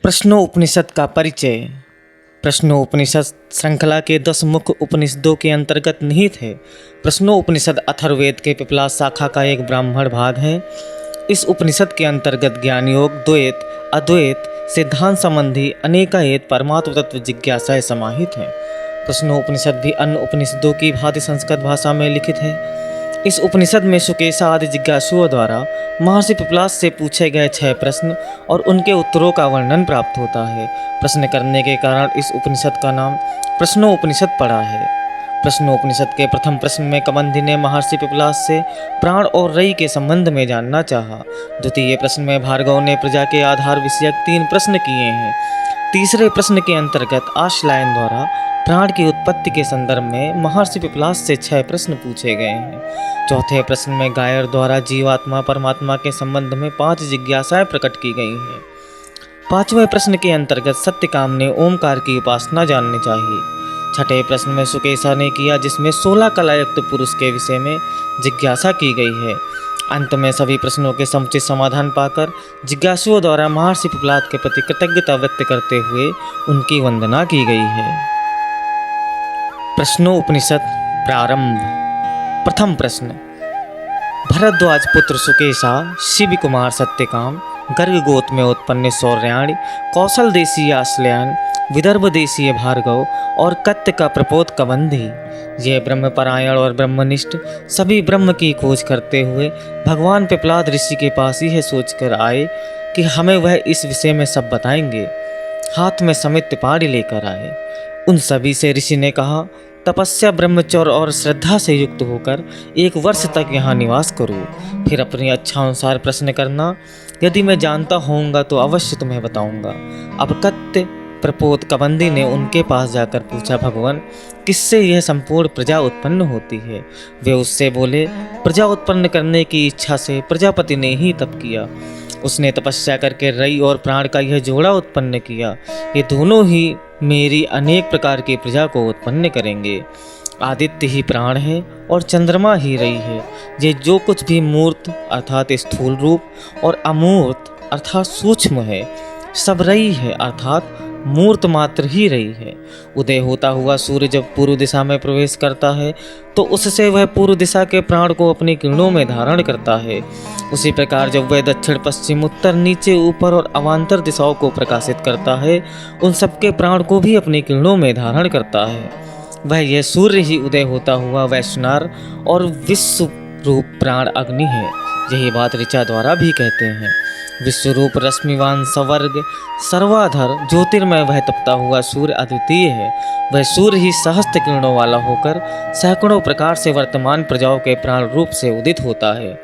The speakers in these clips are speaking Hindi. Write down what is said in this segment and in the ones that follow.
प्रश्नोपनिषद का परिचय। प्रश्नोपनिषद श्रृंखला के 10 मुख्य उपनिषदों के अंतर्गत निहित है। प्रश्नोपनिषद अथर्ववेद के पिपला शाखा का एक ब्राह्मण भाग है। इस उपनिषद के अंतर्गत ज्ञान योग, द्वैत, अद्वैत, सिद्धांत संबंधी अनेकायत परमात्म तत्व जिज्ञासाएं समाहित हैं। प्रश्नोपनिषद भी अन्य उपनिषदों की भांति संस्कृत भाषा में लिखित है। इस उपनिषद में सुकेशा आदि जिज्ञासुओं द्वारा महर्षि पिपलास से पूछे गए 6 प्रश्न और उनके उत्तरों का वर्णन प्राप्त होता है। प्रश्न करने के कारण इस उपनिषद का नाम प्रश्नोपनिषद पड़ा है। प्रश्नोपनिषद के प्रथम प्रश्न में कबंधी ने महर्षि पिपलास से प्राण और रई के संबंध में जानना चाहा। द्वितीय प्रश्न में भार्गव ने प्रजा के आधार विषयक 3 प्रश्न किए हैं। तीसरे प्रश्न के अंतर्गत आश्लायन द्वारा प्राण की उत्पत्ति के संदर्भ में महर्षि पिपलास से 6 प्रश्न पूछे गए हैं। चौथे प्रश्न में गायर द्वारा जीवात्मा परमात्मा के संबंध में 5 जिज्ञासाएं प्रकट की गई हैं। 5वें प्रश्न के अंतर्गत सत्यकाम ने ओमकार की उपासना जाननी चाहिए। छठे प्रश्न में सुकेशा ने किया, जिसमें 16 कलायुक्त पुरुष के विषय में जिज्ञासा की गई है। अंत में सभी प्रश्नों के समुचित समाधान पाकर जिज्ञासुओं द्वारा महर्षि पिपलास के प्रति कृतज्ञता व्यक्त करते हुए उनकी वंदना की गई है। प्रश्नोपनिषद प्रारंभ। प्रथम प्रश्न। भरद्वाज पुत्र सुकेशा, शिव कुमार सत्यकाम, गर्ग गोत में उत्पन्न सौर्याणी, कौशल देशीय आश्लयन, विदर्भ देशीय भार्गव और कत्य का प्रपोत कबंधी, ये ब्रह्मपरायण और ब्रह्मनिष्ठ सभी ब्रह्म की खोज करते हुए भगवान पिपलाद ऋषि के पास यह सोचकर आए कि हमें वह इस विषय में सब बताएंगे। हाथ में समित पाड़ी लेकर आए। उन सभी से ऋषि ने कहा, तपस्या, ब्रह्मचर्य और श्रद्धा से युक्त होकर 1 वर्ष तक यहाँ निवास करो। फिर अपनी इच्छानुसार प्रश्न करना। यदि मैं जानता होऊंगा तो अवश्य तुम्हें बताऊंगा। अब कत्य प्रपोत कबंधी ने उनके पास जाकर पूछा, भगवान, किससे यह संपूर्ण प्रजा उत्पन्न होती है? वे उससे बोले, प्रजा उत्पन्न करने की इच्छा से प्रजापति ने ही तप किया। उसने तपस्या करके रई और प्राण का यह जोड़ा उत्पन्न किया। ये दोनों ही मेरी अनेक प्रकार की प्रजा को उत्पन्न करेंगे। आदित्य ही प्राण है और चंद्रमा ही रई है। ये जो कुछ भी मूर्त अर्थात स्थूल रूप और अमूर्त अर्थात सूक्ष्म है, सब रई है अर्थात मूर्त मात्र ही रही है। उदय होता हुआ सूर्य जब पूर्व दिशा में प्रवेश करता है तो उससे वह पूर्व दिशा के प्राण को अपनी किरणों में धारण करता है। उसी प्रकार जब वह दक्षिण, पश्चिम, उत्तर, नीचे, ऊपर और अवान्तर दिशाओं को प्रकाशित करता है, उन सबके प्राण को भी अपनी किरणों में धारण करता है। वह यह सूर्य ही उदय होता हुआ वैश्वनार और विश्व रूप प्राण अग्नि है। यही बात ऋचा द्वारा भी कहते हैं। विश्वरूप रश्मिवान सवर्ग सर्वाधर ज्योतिर्मय वह तपता हुआ सूर्य अद्वितीय है। वह सूर्य ही सहस्त्र किरणों वाला होकर सैकड़ों प्रकार से वर्तमान प्रजाओं के प्राण रूप से उदित होता है।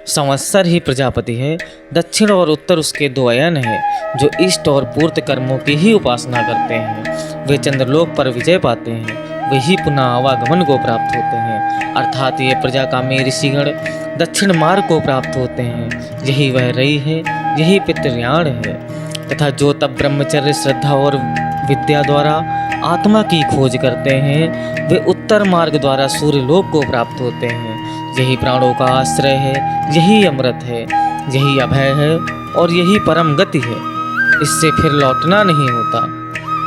संवत्सर ही प्रजापति है। दक्षिण और उत्तर उसके 2 अयन हैं, जो इष्ट और पूर्त कर्मों की ही उपासना करते हैं। वे चंद्रलोक पर विजय पाते हैं। वही पुनः आवागमन को प्राप्त होते हैं, अर्थात ये प्रजाकामी ऋषिगण दक्षिण मार्ग को प्राप्त होते हैं। यही वह रई है, यही पितृयाण है। तथा जो तब ब्रह्मचर्य, श्रद्धा और विद्या द्वारा आत्मा की खोज करते हैं, वे उत्तर मार्ग द्वारा सूर्यलोक को प्राप्त होते हैं। यही प्राणों का आश्रय है, यही अमृत है, यही अभय है और यही परम गति है। इससे फिर लौटना नहीं होता,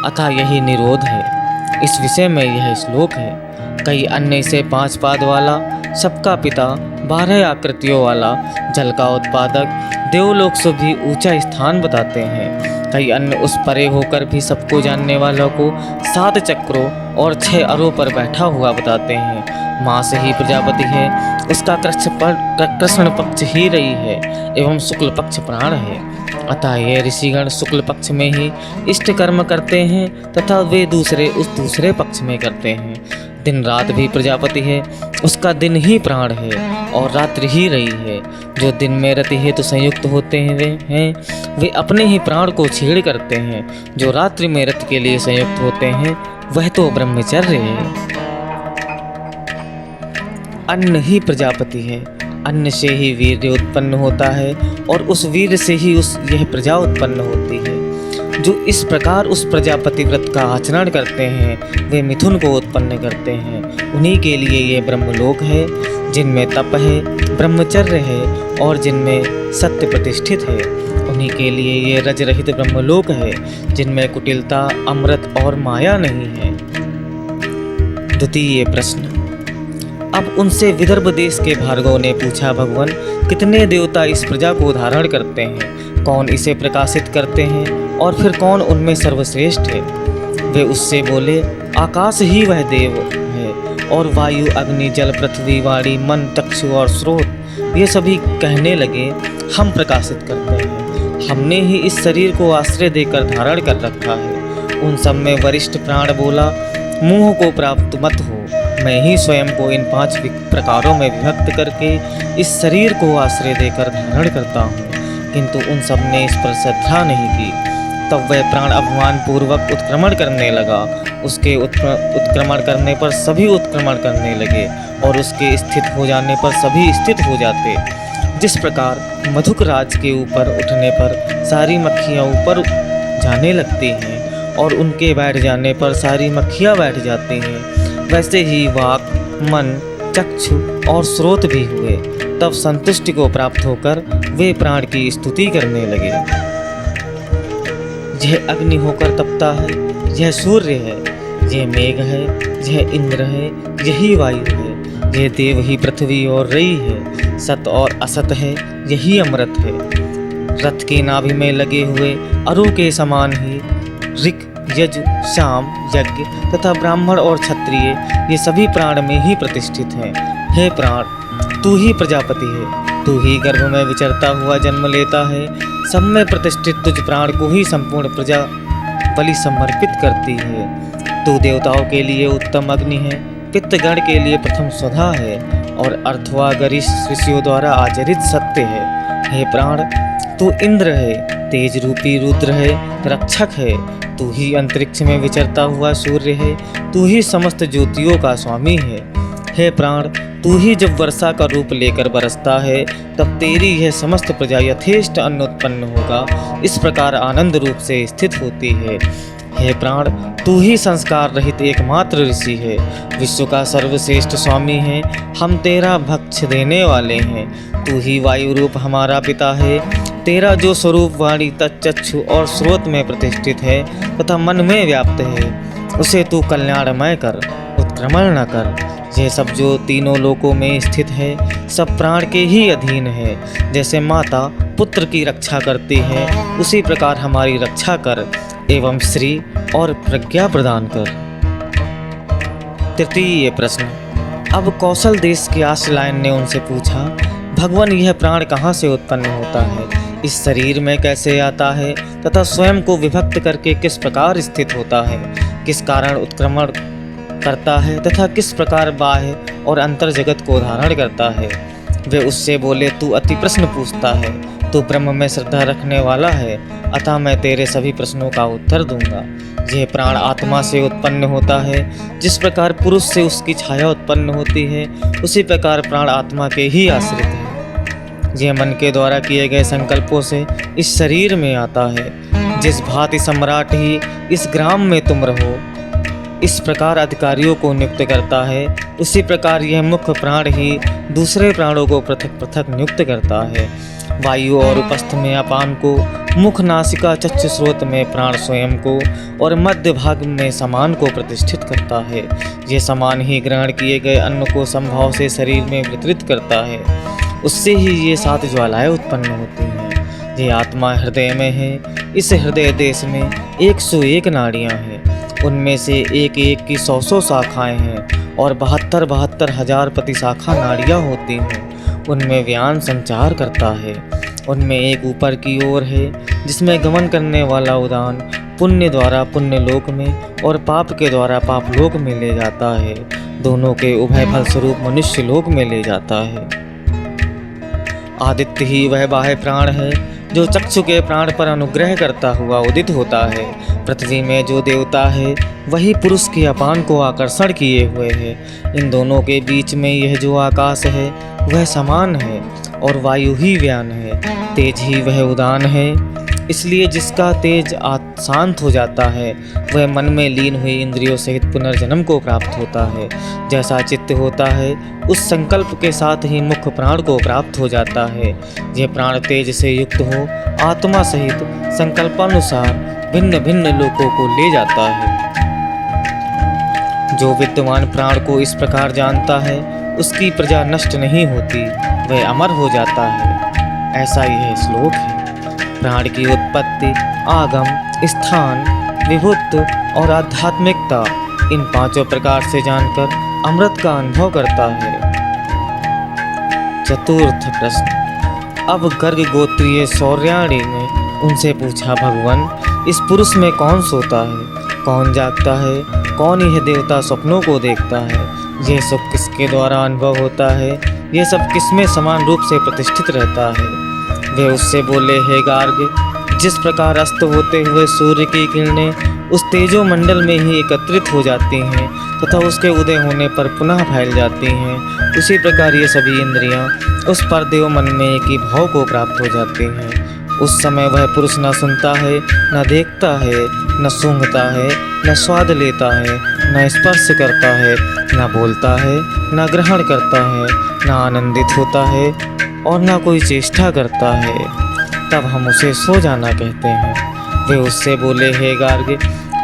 अतः यही निरोध है। इस विषय में यह श्लोक है। कई अन्य इसे 5 पाद वाला, सबका पिता, 12 आकृतियों वाला, जल का उत्पादक, देवलोक से भी ऊंचा स्थान बताते हैं। कई अन्य उस परे होकर भी सबको जानने वालों को 7 चक्रों और 6 अरों पर बैठा हुआ बताते हैं। माँ से ही प्रजापति है, उसका कृष्ण पक्ष ही रही है एवं शुक्ल पक्ष प्राण है। अतः ये ऋषिगण शुक्ल पक्ष में ही इष्ट कर्म करते हैं तथा वे दूसरे उस दूसरे पक्ष में करते हैं। दिन रात भी प्रजापति है, उसका दिन ही प्राण है और रात्रि ही रही है। जो दिन में रति हेतु संयुक्त होते हैं वे अपने ही प्राण को छेड़ करते हैं। जो रात्रि में रति के लिए संयुक्त होते हैं वह तो ब्रह्मचर्य है। अन्न ही प्रजापति है। अन्न से ही वीर्य उत्पन्न होता है और उस वीर्य से ही यह प्रजा उत्पन्न होती है। जो इस प्रकार उस प्रजापति व्रत का आचरण करते हैं वे मिथुन को उत्पन्न करते हैं। उन्हीं के लिए ये ब्रह्मलोक है, जिनमें तप है, ब्रह्मचर्य है और जिनमें सत्य प्रतिष्ठित है। उन्हीं के लिए ये रज रहित ब्रह्मलोक है, जिनमें कुटिलता, अमृत और माया नहीं है। द्वितीय प्रश्न। अब उनसे विदर्भ देश के भार्गव ने पूछा, भगवान कितने देवता इस प्रजा को धारण करते हैं, कौन इसे प्रकाशित करते हैं और फिर कौन उनमें सर्वश्रेष्ठ है? वे उससे बोले, आकाश ही वह देव है और वायु, अग्नि, जल, पृथ्वी, वाणी, मन, चक्षु और स्रोत ये सभी कहने लगे, हम प्रकाशित करते हैं। हमने ही इस शरीर को आश्रय देकर धारण कर रखा है। उन सब में वरिष्ठ प्राण बोला, मोह को प्राप्त मत हो, मैं ही स्वयं को इन 5 प्रकारों में विभक्त करके इस शरीर को आश्रय देकर धारण करता हूँ। किंतु उन सब ने इस पर श्रद्धा नहीं की। तब वह प्राण अभिमान पूर्वक उत्क्रमण करने लगा। उसके उत्क्रमण करने पर सभी उत्क्रमण करने लगे और उसके स्थित हो जाने पर सभी स्थित हो जाते। जिस प्रकार मधुक राज के ऊपर उठने पर सारी मक्खियाँ ऊपर जाने लगती हैं और उनके बैठ जाने पर सारी मक्खियाँ बैठ जाती हैं, वैसे ही वाक, मन, चक्षु और स्रोत भी हुए। तब संतुष्टि को प्राप्त होकर वे प्राण की स्तुति करने लगे। यह अग्नि होकर तपता है, यह सूर्य है, यह मेघ है, यह इंद्र है, यही वायु है, यह देव ही पृथ्वी और रई है, सत और असत है, यही अमृत है। रथ की नाभि में लगे हुए अरु के समान ही ऋक, यजु, साम, यज्ञ तथा ब्राह्मण और क्षत्रिय ये सभी प्राण में ही प्रतिष्ठित हैं। हे प्राण, तू ही प्रजापति है, तू ही गर्भ में विचरता हुआ जन्म लेता है। सब में प्रतिष्ठित तुझ प्राण को ही संपूर्ण प्रजा बलि समर्पित करती है। तू देवताओं के लिए उत्तम अग्नि है, पितृगण के लिए प्रथम स्वधा है और अर्थवागरिष्ठ ऋषियों द्वारा आचरित सत्य है। हे प्राण, तू इंद्र है, तेज रूपी रुद्र है, रक्षक है। तू ही अंतरिक्ष में विचरता हुआ सूर्य है, तू ही समस्त ज्योतियों का स्वामी है। हे प्राण, तू ही जब वर्षा का रूप लेकर बरसता है तब तेरी यह समस्त प्रजा यथेष्ट अन्न उत्पन्न होगा, इस प्रकार आनंद रूप से स्थित होती है। हे प्राण, तू ही संस्कार रहित एकमात्र ऋषि है, विश्व का सर्वश्रेष्ठ स्वामी है। हम तेरा भक्ष देने वाले हैं। तू ही वायु रूप हमारा पिता है। तेरा जो स्वरूप वाणी, तच्चक्षु और स्रोत में प्रतिष्ठित है तथा मन में व्याप्त है, उसे तू कल्याणमय कर, उत्क्रमण न कर। यह सब जो तीनों लोकों में स्थित है सब प्राण के ही अधीन है। जैसे माता पुत्र की रक्षा करती है, उसी प्रकार हमारी रक्षा कर एवं श्री और प्रज्ञा प्रदान कर। तृतीय प्रश्न। अब कौशल देश के आश्रलायन ने उनसे पूछा, भगवान यह प्राण कहाँ से उत्पन्न होता है, इस शरीर में कैसे आता है तथा स्वयं को विभक्त करके किस प्रकार स्थित होता है, किस कारण उत्क्रमण करता है तथा किस प्रकार बाह्य और अंतर जगत को धारण करता है। वे उससे बोले, तू अति प्रश्न पूछता है, तू ब्रह्म में श्रद्धा रखने वाला है, अतः मैं तेरे सभी प्रश्नों का उत्तर दूंगा। यह प्राण आत्मा से उत्पन्न होता है। जिस प्रकार पुरुष से उसकी छाया उत्पन्न होती है, उसी प्रकार प्राण आत्मा के ही आश्रित है। यह मन के द्वारा किए गए संकल्पों से इस शरीर में आता है। जिस भांति सम्राट ही इस ग्राम में तुम रहो, इस प्रकार अधिकारियों को नियुक्त करता है, उसी प्रकार यह मुख्य प्राण ही दूसरे प्राणों को पृथक पृथक नियुक्त करता है। वायु और उपस्थ में अपान को, मुख, नासिका, चक्षु, स्रोत में प्राण स्वयं को और मध्य भाग में समान को प्रतिष्ठित करता है। यह समान ही ग्रहण किए गए अन्न को संभाव से शरीर में वितरित करता है। उससे ही ये 7 ज्वालाएं उत्पन्न होती हैं। ये आत्मा हृदय में है। इस हृदय देश में 101 नाड़ियाँ हैं। उनमें से एक एक की 100 शाखाएं हैं और 72 हजार प्रतिशाखा नाड़ियाँ होती हैं। उनमें व्यान संचार करता है। उनमें एक ऊपर की ओर है जिसमें गमन करने वाला उड़ान पुण्य द्वारा पुण्य लोक में और पाप के द्वारा पाप लोक में ले जाता है। दोनों के उभय फल स्वरूप मनुष्य लोक में ले जाता है। आदित्य ही वह बाह्य प्राण है जो चक्षु के प्राण पर अनुग्रह करता हुआ उदित होता है। पृथ्वी में जो देवता है वही पुरुष के अपान को आकर्षण किए हुए है। इन दोनों के बीच में यह जो आकाश है वह समान है और वायु ही व्यान है। तेज ही वह उदान है। इसलिए जिसका तेज शांत हो जाता है वह मन में लीन हुई इंद्रियों सहित पुनर्जन्म को प्राप्त होता है। जैसा चित्त होता है उस संकल्प के साथ ही मुख्य प्राण को प्राप्त हो जाता है। यह प्राण तेज से युक्त हो आत्मा सहित संकल्पानुसार भिन्न भिन्न लोकों को ले जाता है। जो विद्वान प्राण को इस प्रकार जानता है उसकी प्रजा नष्ट नहीं होती, वह अमर हो जाता है। ऐसा यह श्लोक है। प्राण की उत्पत्ति, आगम, स्थान, विभुत्व और आध्यात्मिकता इन पांचों प्रकार से जानकर अमृत का अनुभव करता है। चतुर्थ प्रश्न। अब गर्ग गोत्रीय सौर्याणी ने उनसे पूछा, भगवान इस पुरुष में कौन सोता है, कौन जागता है, कौन यह देवता स्वप्नों को देखता है, यह सब किसके द्वारा अनुभव होता है, यह सब किसमें समान रूप से प्रतिष्ठित रहता है। वे उससे बोले, हे गार्ग, जिस प्रकार अस्त होते हुए सूर्य की किरणें उस तेजो मंडल में ही एकत्रित हो जाती हैं तथा उसके उदय होने पर पुनः फैल जाती हैं, उसी प्रकार ये सभी इंद्रियां उस परदेव मन में एक ही भाव को प्राप्त हो जाती हैं। उस समय वह पुरुष न सुनता है, न देखता है, न सूंघता है, न स्वाद लेता है, न स्पर्श करता है, न बोलता है, न ग्रहण करता है, न आनंदित होता है और न कोई चेष्टा करता है। तब हम उसे सो जाना कहते हैं। वे उससे बोले, हे गार्ग,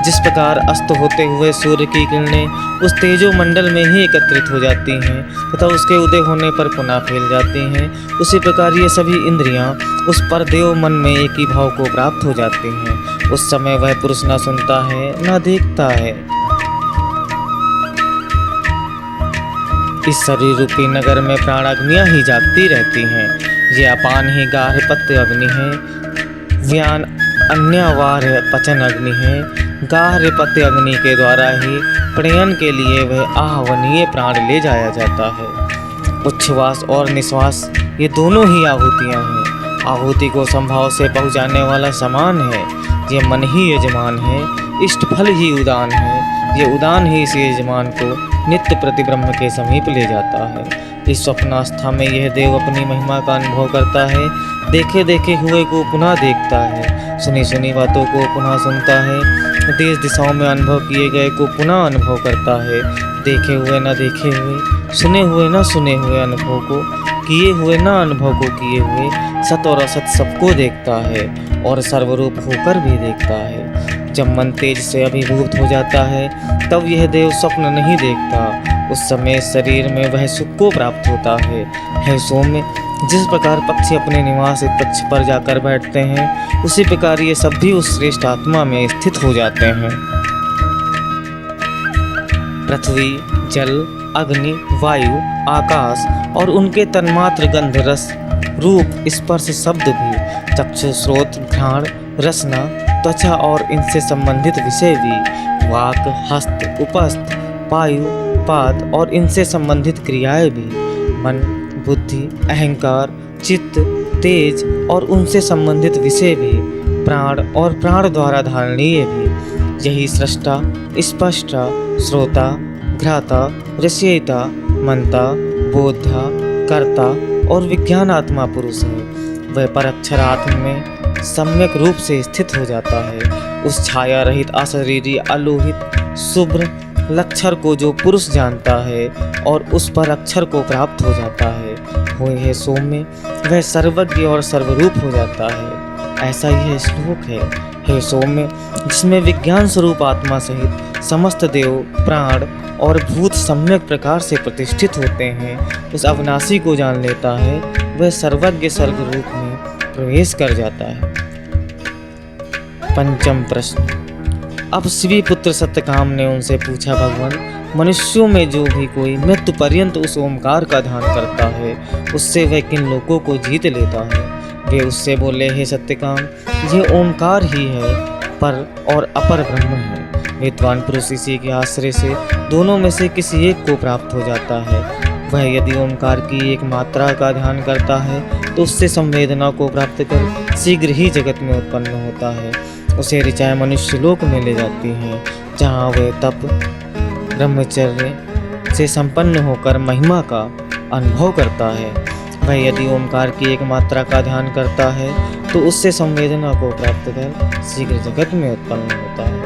जिस प्रकार अस्त होते हुए सूर्य की किरणें उस तेजो मंडल में ही एकत्रित हो जाती हैं तथा उसके उदय होने पर पुनः फैल जाती हैं, उसी प्रकार ये सभी इंद्रियां उस परदेव मन में एक ही भाव को प्राप्त हो जाती हैं। उस समय वह पुरुष न सुनता है, न देखता है। इस शरीर रूपी नगर में प्राणाग्नियां ही जागती रहती हैं। ये अपान ही गार्हपत्य अग्नि है, व्यान अन्यवार पचन अग्नि है। गार्हपत्य अग्नि के द्वारा ही प्रयन के लिए वह आहवनीय प्राण ले जाया जाता है। उच्छ्वास और निश्वास ये दोनों ही आहुतियाँ हैं। आहुति को संभाव से पहुँचाने वाला समान है। ये मन ही यजमान है, इष्ट फल ही उदान है। ये उदान ही इस यजमान को नित्य प्रति ब्रह्म के समीप ले जाता है। इस स्वप्नावस्था में यह देव अपनी महिमा का अनुभव करता है। देखे देखे हुए को पुनः देखता है, सुनी सुनी बातों को पुनः सुनता है, देश दिशाओं में अनुभव किए गए को पुनः अनुभव करता है। देखे हुए न देखे हुए, सुने हुए न सुने हुए अनुभव को, किए हुए न अनुभव को किए हुए, सत और असत सबको देखता है और सर्वरूप होकर भी देखता है। जब मन तेज से अभिभूत हो जाता है तब यह देव स्वप्न नहीं देखता। उस समय शरीर में वह सुख को प्राप्त होता है। हे सौम्य, जिस प्रकार पक्षी अपने निवास वृक्ष पर जाकर बैठते हैं उसी प्रकार ये सब भी उस श्रेष्ठ आत्मा में स्थित हो जाते हैं। पृथ्वी, जल, अग्नि, वायु, आकाश और उनके तन्मात्र गंध, रस, रूप, स्पर्श, शब्द भी, चक्षु, श्रोत, घ्राण, रसना, त्वचा और इनसे संबंधित विषय भी, वाक, हस्त, उपस्थ, पायु, पाद और इनसे संबंधित क्रियाएं भी, मन, बुद्धि, अहंकार, चित्त, तेज और उनसे संबंधित विषय भी, प्राण और प्राण द्वारा धारणीय भी, यही सृष्टा, स्पष्टा, श्रोता, घ्राता, रचयिता, मंता, बोधा, कर्ता और विज्ञानात्मा पुरुष है। वह परअक्षर आत्मा में सम्यक रूप से स्थित हो जाता है। उस छाया रहित अशरीरी अलोहित शुभ्र लक्षर को जो पुरुष जानता है और उस पर अक्षर को प्राप्त हो जाता है, हुए है सौम्य, वह सर्वज्ञ और सर्वरूप हो जाता है। ऐसा यह श्लोक है। हे सौम्य, जिसमें विज्ञान स्वरूप आत्मा सहित समस्त देव, प्राण और भूत सम्यक प्रकार से प्रतिष्ठित होते हैं, उस अविनाशी को जान लेता है, वह सर्वज्ञ सर्ग रूप में प्रवेश कर जाता है। पंचम प्रश्न। अब शिवी पुत्र सत्यकाम ने उनसे पूछा, भगवान, मनुष्यों में जो भी कोई मृत्यु पर्यंत उस ओमकार का ध्यान करता है उससे वह किन लोगों को जीत लेता है। वे उससे बोले, हे सत्यकाम, यह ओमकार ही है, पर और अपर ब्रह्म है। विद्वान पुरुष इसी के आश्रय से दोनों में से किसी एक को प्राप्त हो जाता है। वह यदि ओमकार की एक मात्रा का ध्यान करता है तो उससे संवेदना को प्राप्त कर शीघ्र ही जगत में उत्पन्न होता है। उसे ऋचाएं मनुष्य लोक में ले जाती हैं, जहाँ वह तप ब्रह्मचर्य से संपन्न होकर महिमा का अनुभव करता है। वह यदि ओमकार की एक मात्रा का ध्यान करता है तो उससे संवेदना को प्राप्त कर शीघ्र जगत में उत्पन्न होता है।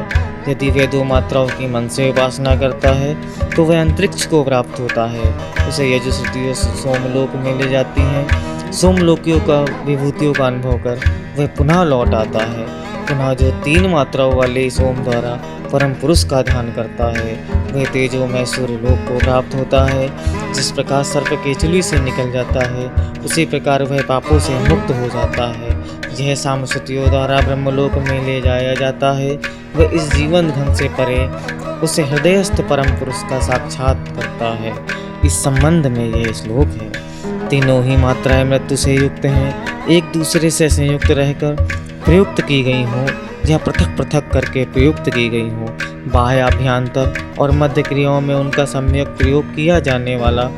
यदि वह 2 मात्राओं की मन से उपासना करता है तो वह अंतरिक्ष को प्राप्त होता है। उसे यजुश्रुतियों सोमलोक में ले जाती हैं। सोमलोकियों का विभूतियों का अनुभव कर वह पुनः लौट आता है। पुनः जो 3 मात्राओं वाले सोम द्वारा परम पुरुष का ध्यान करता है वह तेजोमय सूर्य लोक को प्राप्त होता है। जिस प्रकार सर्प केचुली से निकल जाता है उसी प्रकार वह पापों से मुक्त हो जाता है। यह सामश्रुतियों द्वारा ब्रह्मलोक में ले जाया जाता है। वह इस जीवन धन से परे उसे हृदयस्थ परम पुरुष का साक्षात करता है। इस संबंध में यह श्लोक है। तीनों ही मात्राएं मृत्यु से युक्त हैं, एक दूसरे से संयुक्त रहकर प्रयुक्त की गई हों या पृथक पृथक करके प्रयुक्त की गई हों। बाह्य अभ्यंतर और मध्य क्रियाओं में उनका सम्यक प्रयोग किया जाने वाला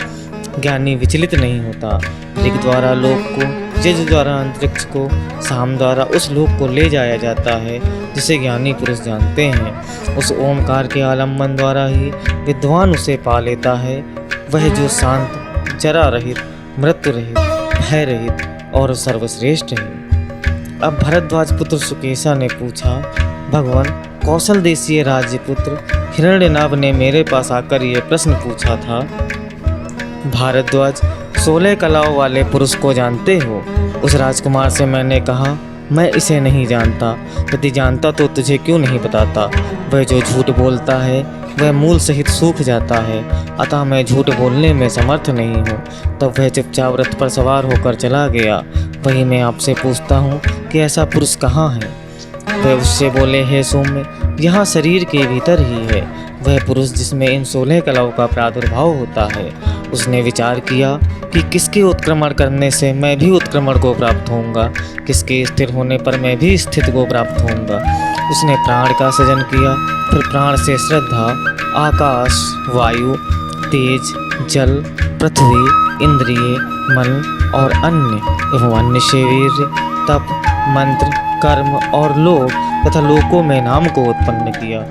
ज्ञानी विचलित नहीं होता। ऋग द्वारा लोक को, यज द्वारा अंतरिक्ष को, साम द्वारा उस लोक को ले जाया जाता है जिसे ज्ञानी पुरुष जानते हैं। उस ओमकार के आलम्बन द्वारा ही विद्वान उसे पा लेता है। वह जो शांत, जरा रहित, मृत्यु रहित, भय रहित और सर्वश्रेष्ठ है। अब भरद्वाज पुत्र सुकेशा ने पूछा, भगवान, कौशल देशीय राज्यपुत्र हिरण्यनाभ ने मेरे पास आकर यह प्रश्न पूछा था, भारद्वाज, 16 कलाओं वाले पुरुष को जानते हो? उस राजकुमार से मैंने कहा, मैं इसे नहीं जानता। यदि जानता तो तुझे क्यों नहीं बताता? वह जो झूठ बोलता है वह मूल सहित सूख जाता है, अतः मैं झूठ बोलने में समर्थ नहीं हूँ। तब वह चुपचाप रथ पर सवार होकर चला गया। वही मैं आपसे पूछता हूँ कि ऐसा पुरुष कहाँ है? वह उससे बोले, हे सौम्य, यहाँ शरीर के भीतर ही है वह पुरुष जिसमें इन 16 कलाओं का प्रादुर्भाव होता है। उसने विचार किया कि किसके उत्क्रमण करने से मैं भी उत्क्रमण को प्राप्त होऊंगा, किसके स्थिर होने पर मैं भी स्थित को प्राप्त होऊंगा। उसने प्राण का सृजन किया, फिर प्राण से श्रद्धा, आकाश, वायु, तेज, जल, पृथ्वी, इंद्रिय, मन और अन्य एवं अन्य से वीर्य, तप, मंत्र, कर्म और लोक तथा लोकों में नाम को उत्पन्न किया।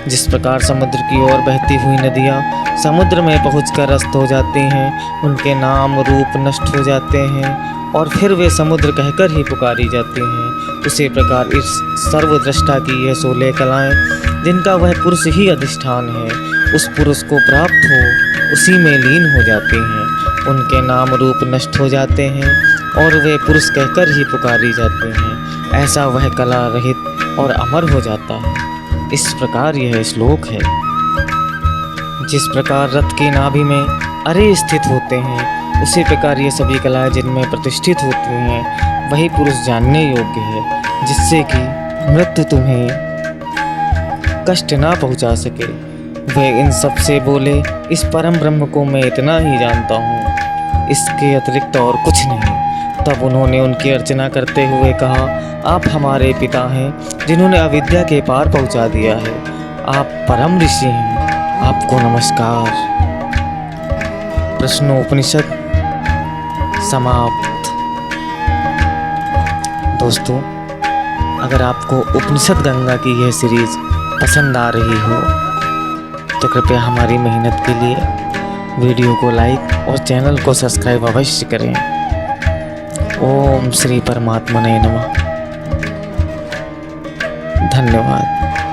जिस प्रकार समुद्र की ओर बहती हुई नदियाँ समुद्र में पहुंचकर अस्त हो जाती हैं, उनके नाम रूप नष्ट हो जाते हैं और फिर वे समुद्र कहकर ही पुकारी जाती हैं, उसी प्रकार इस सर्वद्रष्टा की ये 16 कलाएं जिनका वह पुरुष ही अधिष्ठान है, उस पुरुष को प्राप्त हो उसी में लीन हो जाते हैं। उनके नाम रूप नष्ट हो जाते हैं और वे पुरुष कहकर ही पुकारी जाते हैं। ऐसा वह कला रहित और अमर हो जाता है। इस प्रकार यह श्लोक है। जिस प्रकार रथ की नाभि में अरे स्थित होते हैं, उसी प्रकार ये सभी कलाएं जिनमें प्रतिष्ठित होती हैं वही पुरुष जानने योग्य है, जिससे कि मृत्यु तुम्हें कष्ट ना पहुंचा सके। वह इन सब से बोले, इस परम ब्रह्म को मैं इतना ही जानता हूँ, इसके अतिरिक्त और कुछ नहीं। तब उन्होंने उनकी अर्चना करते हुए कहा, आप हमारे पिता हैं जिन्होंने अविद्या के पार पहुंचा दिया है। आप परम ऋषि हैं, आपको नमस्कार। प्रश्नोपनिषद समाप्त। दोस्तों, अगर आपको उपनिषद गंगा की यह सीरीज पसंद आ रही हो तो कृपया हमारी मेहनत के लिए वीडियो को लाइक और चैनल को सब्सक्राइब अवश्य करें। ओम श्री परमात्मने नमः। धन्यवाद।